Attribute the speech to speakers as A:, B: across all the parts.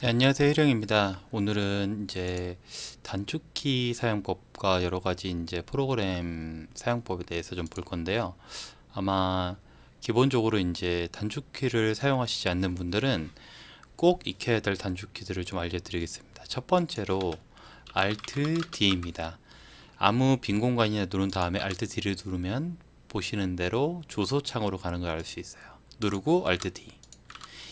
A: 네, 안녕하세요. 희령입니다. 오늘은 이제 단축키 사용법과 여러 가지 이제 프로그램 사용법에 대해서 좀 볼 건데요. 아마 기본적으로 이제 단축키를 사용하시지 않는 분들은 꼭 익혀야 될 단축키들을 좀 알려드리겠습니다. 첫 번째로 Alt D입니다. 아무 빈 공간이나 누른 다음에 Alt D를 누르면 보시는 대로 주소 창으로 가는 걸 알 수 있어요. 누르고 Alt D.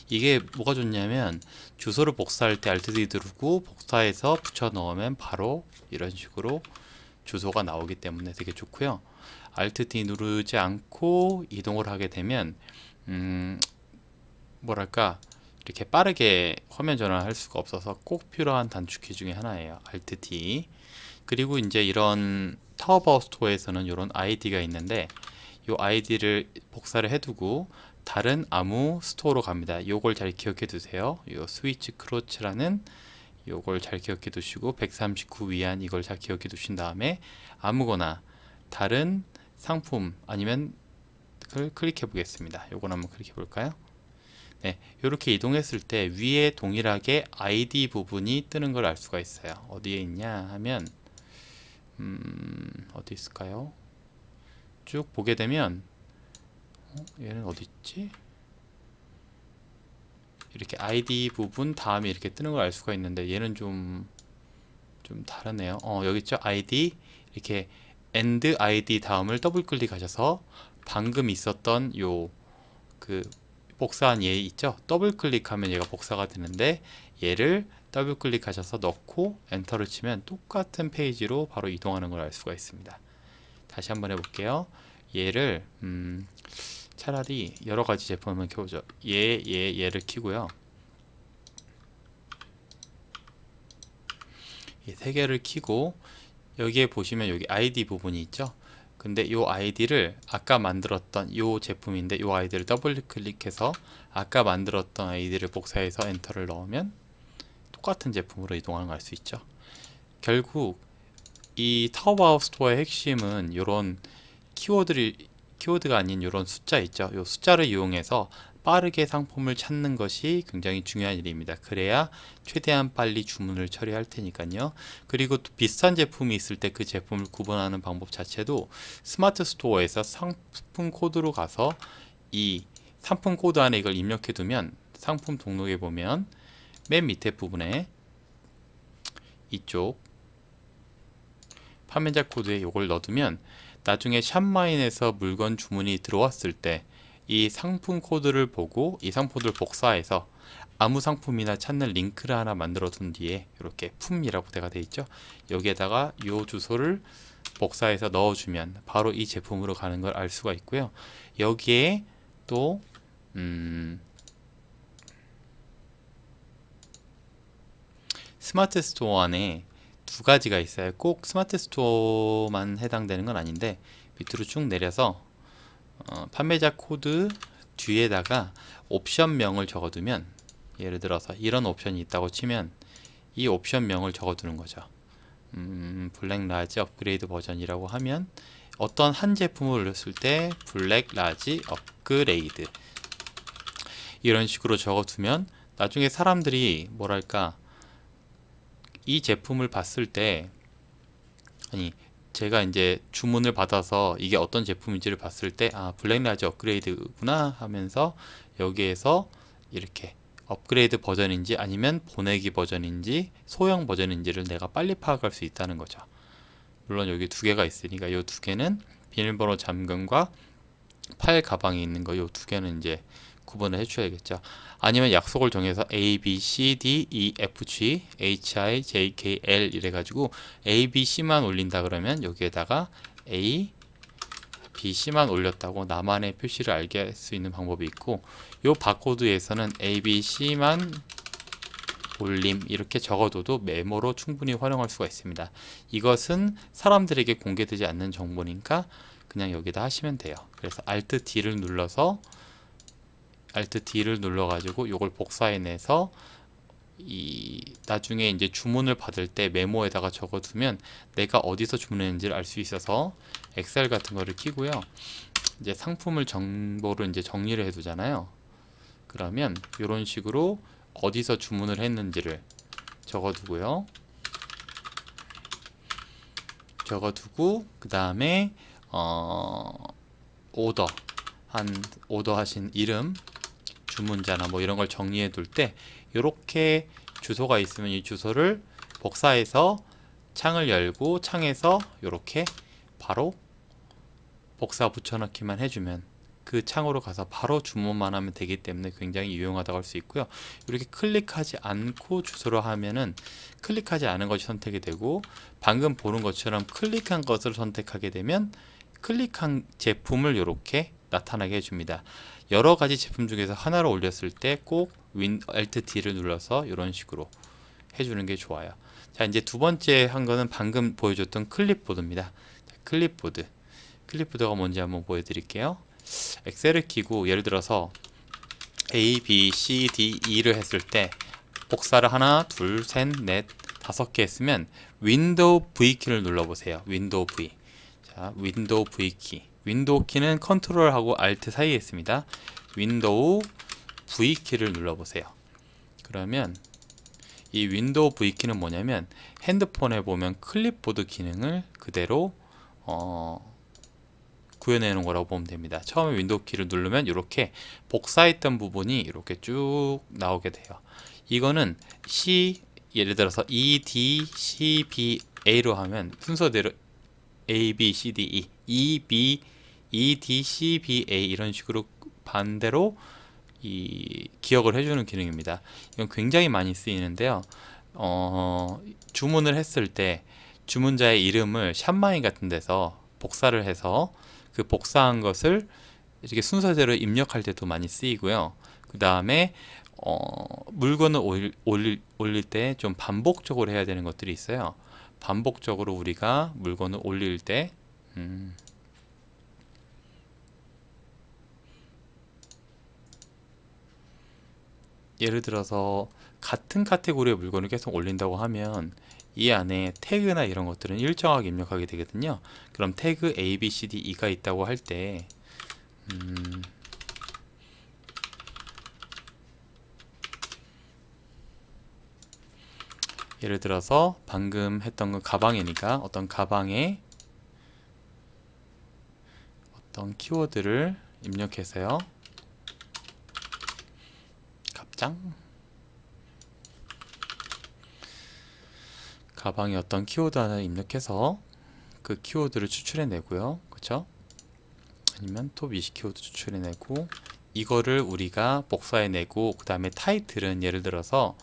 A: 이게 뭐가 좋냐면 주소를 복사할 때 Alt D 누르고 복사해서 붙여 넣으면 바로 이런 식으로 주소가 나오기 때문에 되게 좋고요. Alt D 누르지 않고 이동을 하게 되면 뭐랄까 이렇게 빠르게 화면 전환할 수가 없어서 꼭 필요한 단축키 중에 하나예요. Alt D. 그리고 이제 이런 타오바오 스토어에서는 이런 아이디가 있는데 이 아이디를 복사를 해두고 다른 아무 스토어로 갑니다. 요걸 잘 기억해 두세요. 요 스위치 크로치라는 요걸 잘 기억해 두시고 139 위안 이걸 잘 기억해 두신 다음에 아무거나 다른 상품 아니면 그걸 클릭해 보겠습니다. 요걸 한번 클릭해 볼까요? 네, 이렇게 이동했을 때 위에 동일하게 아이디 부분이 뜨는 걸 알 수가 있어요. 어디에 있냐 하면 어디 있을까요? 쭉 보게 되면 얘는 어디 있지? 이렇게 아이디 부분 다음에 이렇게 뜨는 걸 알 수가 있는데 얘는 좀 다르네요. 여기 있죠? 아이디 이렇게 end id 다음을 더블 클릭하셔서 방금 있었던 요 그 복사한 얘 있죠? 더블 클릭하면 얘가 복사가 되는데 얘를 더블 클릭하셔서 넣고 엔터를 치면 똑같은 페이지로 바로 이동하는 걸 알 수가 있습니다. 다시 한번 해볼게요. 얘를 차라리 여러 가지 제품을 켜보죠. 얘를 키고요. 이 세 개를 키고 여기에 보시면 여기 아이디 부분이 있죠. 근데 이 아이디를 아까 만들었던 이 제품인데 이 아이디를 더블 클릭해서 아까 만들었던 아이디를 복사해서 엔터를 넣으면 똑같은 제품으로 이동하는 걸 알 수 있죠. 결국 이 타오바오 스토어의 핵심은 이런 키워드가 아닌 이런 숫자 있죠. 이 숫자를 이용해서 빠르게 상품을 찾는 것이 굉장히 중요한 일입니다. 그래야 최대한 빨리 주문을 처리할 테니까요. 그리고 또 비슷한 제품이 있을 때 그 제품을 구분하는 방법 자체도 스마트 스토어에서 상품 코드로 가서 이 상품 코드 안에 이걸 입력해 두면 상품 목록에 보면 맨 밑에 부분에 이쪽 판매자 코드에 이걸 넣어두면 나중에 샵마인에서 물건 주문이 들어왔을 때 이 상품 코드를 보고 이 상품을 복사해서 아무 상품이나 찾는 링크를 하나 만들어 둔 뒤에 이렇게 품이라고 되어 있죠. 여기에다가 이 주소를 복사해서 넣어주면 바로 이 제품으로 가는 걸 알 수가 있고요. 여기에 또 스마트 스토어 안에 두 가지가 있어요. 꼭 스마트 스토어만 해당되는 건 아닌데 밑으로 쭉 내려서 판매자 코드 뒤에다가 옵션명을 적어두면 예를 들어서 이런 옵션이 있다고 치면 이 옵션명을 적어두는 거죠. 블랙 라지 업그레이드 버전이라고 하면 어떤 한 제품을 올렸을 때 블랙 라지 업그레이드 이런 식으로 적어두면 나중에 사람들이 뭐랄까 이 제품을 봤을 때 아니 제가 이제 주문을 받아서 이게 어떤 제품인지를 봤을 때 아 블랙라지 업그레이드구나 하면서 여기에서 이렇게 업그레이드 버전인지 아니면 보내기 버전인지 소형 버전인지를 내가 빨리 파악할 수 있다는 거죠. 물론 여기 두 개가 있으니까 이 두 개는 비밀번호 잠금과 파일 가방에 있는 거 이 두 개는 이제 구분을 해줘야겠죠. 아니면 약속을 정해서 A, B, C, D, E, F, G, H, I, J, K, L 이래가지고 A, B, C만 올린다 그러면 여기에다가 A, B, C만 올렸다고 나만의 표시를 알게 할 수 있는 방법이 있고 요 바코드에서는 A, B, C만 올림 이렇게 적어둬도 메모로 충분히 활용할 수가 있습니다. 이것은 사람들에게 공개되지 않는 정보니까 그냥 여기다 하시면 돼요. 그래서 Alt D를 눌러서 Alt D를 눌러가지고 이걸 복사해내서 이 나중에 이제 주문을 받을 때 메모에다가 적어두면 내가 어디서 주문했는지를 알 수 있어서 엑셀 같은 거를 키고요. 이제 상품을 정보를 이제 정리를 해두잖아요. 그러면 이런 식으로 어디서 주문을 했는지를 적어두고요. 적어두고 그 다음에 오더하신 이름, 주문자나 뭐 이런 걸 정리해 둘 때 이렇게 주소가 있으면 이 주소를 복사해서 창을 열고 창에서 이렇게 바로 복사 붙여넣기만 해주면 그 창으로 가서 바로 주문만 하면 되기 때문에 굉장히 유용하다고 할 수 있고요. 이렇게 클릭하지 않고 주소로 하면은 클릭하지 않은 것이 선택이 되고, 방금 보는 것처럼 클릭한 것을 선택하게 되면 클릭한 제품을 이렇게 나타나게 해줍니다. 여러 가지 제품 중에서 하나를 올렸을 때 꼭 Alt D를 눌러서 이런 식으로 해주는 게 좋아요. 자, 이제 두 번째 한 거는 방금 보여줬던 클립보드입니다. 클립보드가 뭔지 한번 보여드릴게요. 엑셀을 키고 예를 들어서 A, B, C, D, E를 했을 때 복사를 하나, 둘, 셋, 넷, 5개 했으면 윈도우 V키를 눌러보세요. 윈도우 V. 자, 윈도우 V키. 윈도우 키는 컨트롤하고 Alt 사이에 있습니다. 윈도우 V키를 눌러보세요. 그러면 이 윈도우 V키는 뭐냐면 핸드폰에 보면 클립보드 기능을 그대로 구현해 놓은 거라고 보면 됩니다. 처음에 윈도우 키를 누르면 이렇게 복사했던 부분이 이렇게 쭉 나오게 돼요. 이거는 예를 들어서 E, D, C, B, A로 하면 순서대로 A, B, C, D, E, B, E, D, C, B, A 이런 식으로 반대로 기억을 해주는 기능입니다. 이건 굉장히 많이 쓰이는데요. 주문을 했을 때 주문자의 이름을 샵마인 같은 데서 복사를 해서 그 복사한 것을 이렇게 순서대로 입력할 때도 많이 쓰이고요. 그 다음에 물건을 올릴 때 좀 반복적으로 해야 되는 것들이 있어요. 반복적으로 우리가 물건을 올릴 때 예를 들어서 같은 카테고리의 물건을 계속 올린다고 하면 이 안에 태그나 이런 것들은 일정하게 입력하게 되거든요. 그럼 태그 A, B, C, D, E가 있다고 할 때 예를 들어서 방금 했던 건 가방이니까 어떤 가방에 어떤 키워드를 입력해서요. 가방에 어떤 키워드 하나 입력해서 그 키워드를 추출해 내고요. 그쵸? 아니면 톱 20 키워드 추출해 내고 이거를 우리가 복사해 내고 그 다음에 타이틀은 예를 들어서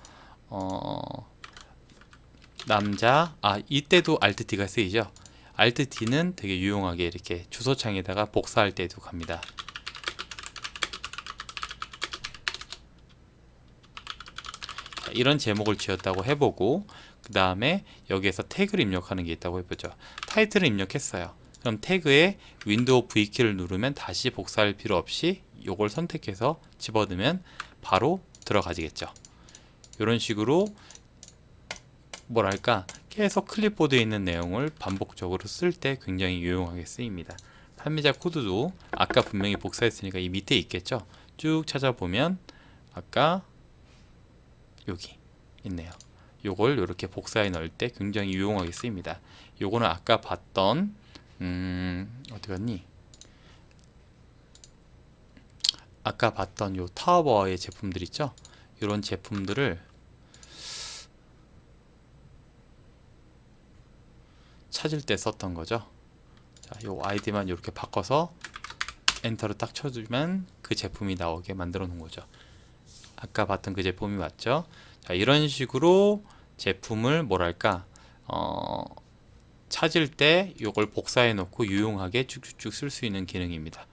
A: 남자, 이때도 Alt D가 쓰이죠. Alt D는 되게 유용하게 이렇게 주소창에다가 복사할 때도 갑니다. 이런 제목을 지었다고 해보고 그 다음에 여기에서 태그를 입력하는 게 있다고 해보죠. 타이틀을 입력했어요. 그럼 태그에 윈도우 V키를 누르면 다시 복사할 필요 없이 이걸 선택해서 집어넣으면 바로 들어가지겠죠. 이런 식으로 뭐랄까 계속 클립보드에 있는 내용을 반복적으로 쓸 때 굉장히 유용하게 쓰입니다. 판매자 코드도 아까 분명히 복사했으니까 이 밑에 있겠죠. 쭉 찾아보면 아까 여기 있네요. 요걸 이렇게 복사해 넣을 때 굉장히 유용하게 쓰입니다. 요거는 아까 봤던 어디 갔니? 아까 봤던 요 타워버의 제품들 있죠? 이런 제품들을 찾을 때 썼던 거죠. 자, 요 아이디만 이렇게 바꿔서 엔터를 딱 쳐주면 그 제품이 나오게 만들어 놓은 거죠. 아까 봤던 그 제품이 맞죠? 자, 이런 식으로 제품을 뭐랄까 찾을 때 이걸 복사해 놓고 유용하게 쭉쭉쭉 쓸 수 있는 기능입니다.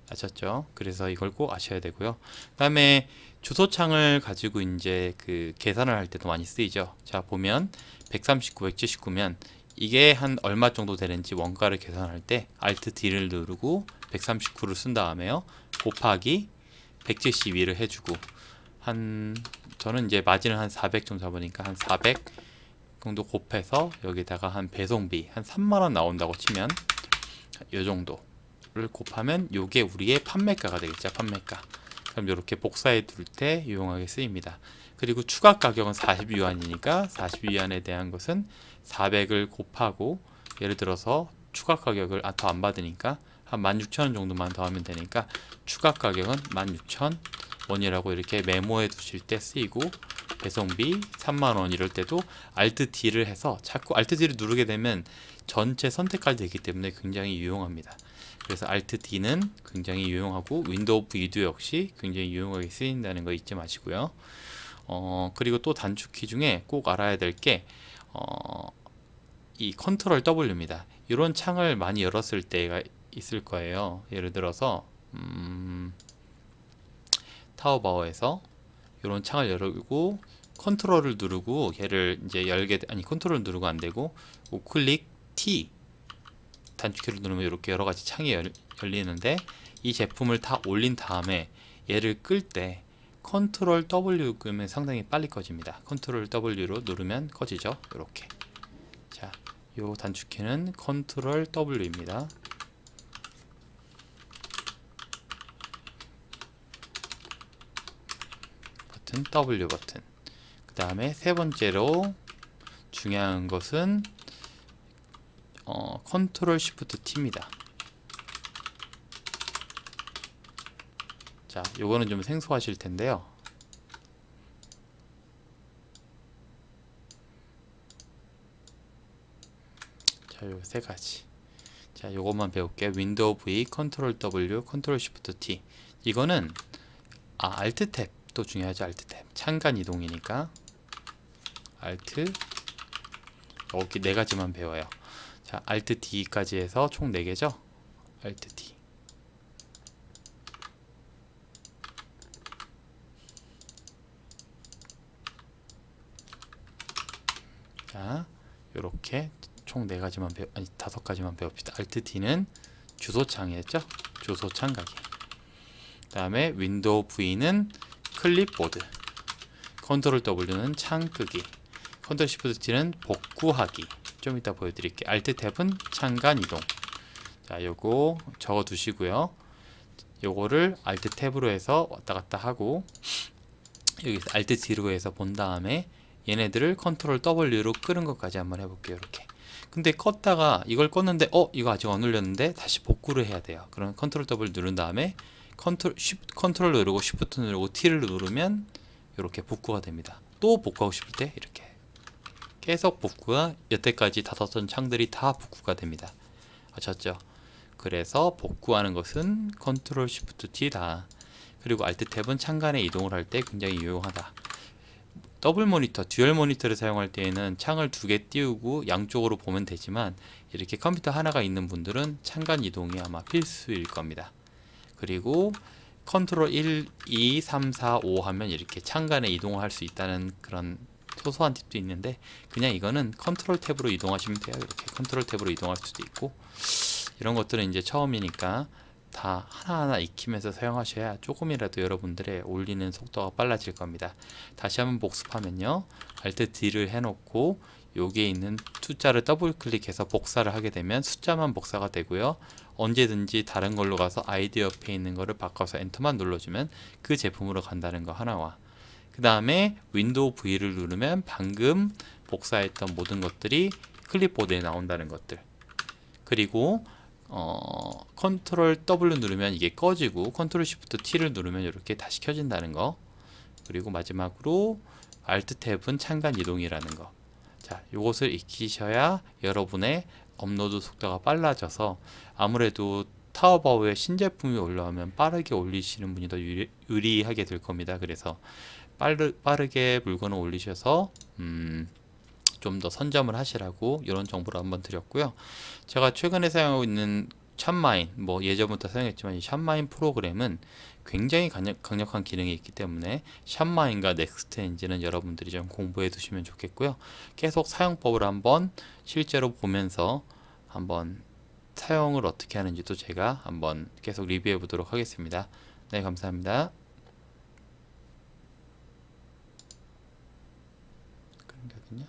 A: 아셨죠? 그래서 이걸 꼭 아셔야 되고요. 그 다음에 주소창을 가지고 이제 그 계산을 할 때도 많이 쓰이죠. 자, 보면 139, 179면 이게 한 얼마 정도 되는지 원가를 계산할 때 Alt D를 누르고 139를 쓴 다음에요. 곱하기 172를 해주고 저는 이제 마진을 한 400 정도 잡으니까 한 400 정도 곱해서 여기다가 한 배송비 한 3만원 나온다고 치면 이 정도를 곱하면 요게 우리의 판매가가 되겠죠. 판매가. 그럼 이렇게 복사해 둘 때 유용하게 쓰입니다. 그리고 추가 가격은 40위안이니까 40위안에 대한 것은 400을 곱하고, 예를 들어서 추가 가격을 더 안 받으니까 한 16,000원 정도만 더 하면 되니까 추가 가격은 16,000원이라고 이렇게 메모해 두실 때 쓰이고, 배송비 30,000원 이럴 때도 Alt D를 해서, 자꾸 Alt D를 누르게 되면 전체 선택까지 되기 때문에 굉장히 유용합니다. 그래서 Alt D는 굉장히 유용하고 윈도우 V도 역시 굉장히 유용하게 쓰인다는 거 잊지 마시고요. 그리고 또 단축키 중에 꼭 알아야 될 게 이 컨트롤 W입니다. 이런 창을 많이 열었을 때가 있을 거예요. 예를 들어서 타오바오에서 이런 창을 열고 컨트롤을 누르고 얘를 이제 컨트롤을 누르고 안 되고 우클릭 T 단축키를 누르면 이렇게 여러 가지 창이 열리는데, 이 제품을 다 올린 다음에 얘를 끌 때 컨트롤 W 끄면 상당히 빨리 꺼집니다. 컨트롤 W로 누르면 꺼지죠. 이렇게. 자, 요 단축키는 컨트롤 W입니다. 버튼 W 버튼. 그 다음에 세 번째로 중요한 것은 컨트롤 Shift T입니다. 자, 요거는 좀 생소하실 텐데요. 자, 요 세 가지. 자, 요것만 배울게요. 윈도우 V, 컨트롤 W, 컨트롤 Shift T. 이거는 Alt 탭 또 중요하죠. Alt 탭. 창간 이동이니까 Alt, 여기 네 가지만 배워요. 자, Alt D까지 해서 총 4개죠. Alt D. 자, 요렇게 총 4가지만 아니 5가지만 배웁시다. Alt D는 주소창이었죠. 주소창 가기. 그 다음에 윈도우 V는 클립보드, 컨트롤 W는 창 끄기, 컨트롤 Shift T는 복구하기. 좀 이따 보여드릴게요. Alt 탭은 창간 이동. 자, 요거 적어 두시고요. 요거를 Alt 탭으로 해서 왔다 갔다 하고, 여기서 Alt D로 해서 본 다음에 얘네들을 컨트롤 W로 끄는 것까지 한번 해볼게요. 이렇게. 근데 껐다가 이걸 껐는데 이거 아직 안 눌렸는데 다시 복구를 해야 돼요. 그럼 컨트롤 W 누른 다음에 컨트롤 누르고 Shift 누르고 T를 누르면 이렇게 복구가 됩니다. 또 복구하고 싶을 때 이렇게 계속 복구가, 여태까지 닫았던 창들이 다 복구가 됩니다. 아셨죠? 그래서 복구하는 것은 컨트롤 Shift T다. 그리고 Alt 탭은 창간에 이동을 할 때 굉장히 유용하다. 더블 모니터, 듀얼 모니터를 사용할 때에는 창을 2개 띄우고 양쪽으로 보면 되지만, 이렇게 컴퓨터 하나가 있는 분들은 창간 이동이 아마 필수일 겁니다. 그리고 컨트롤 1, 2, 3, 4, 5 하면 이렇게 창간에 이동할 수 있다는 그런 소소한 팁도 있는데, 그냥 이거는 컨트롤 탭으로 이동하시면 돼요. 이렇게 컨트롤 탭으로 이동할 수도 있고, 이런 것들은 이제 처음이니까 다 하나하나 익히면서 사용하셔야 조금이라도 여러분들의 올리는 속도가 빨라질 겁니다. 다시 한번 복습하면요, Alt D를 해놓고 여기에 있는 숫자를 더블 클릭해서 복사를 하게 되면 숫자만 복사가 되고요. 언제든지 다른 걸로 가서 아이디 옆에 있는 거를 바꿔서 엔터만 눌러주면 그 제품으로 간다는 거 하나와, 그 다음에 윈도우 V를 누르면 방금 복사했던 모든 것들이 클립보드에 나온다는 것들, 그리고 컨트롤 W 누르면 이게 꺼지고 컨트롤 Shift T를 누르면 이렇게 다시 켜진다는 거, 그리고 마지막으로 Alt 탭은 창간 이동이라는 거. 자, 요것을 익히셔야 여러분의 업로드 속도가 빨라져서, 아무래도 타오바오에 신제품이 올라오면 빠르게 올리시는 분이 더 유리하게 될 겁니다. 그래서 빠르게 물건을 올리셔서 좀 더 선점을 하시라고 이런 정보를 한번 드렸고요. 제가 최근에 사용하고 있는 샵마인, 뭐 예전부터 사용했지만 이 샵마인 프로그램은 굉장히 강력한 기능이 있기 때문에 샵마인과 넥스트 엔진은 여러분들이 좀 공부해 두시면 좋겠고요. 계속 사용법을 한번 실제로 보면서 한번 사용을 어떻게 하는지도 제가 한번 계속 리뷰해 보도록 하겠습니다. 네, 감사합니다. 그런거든요.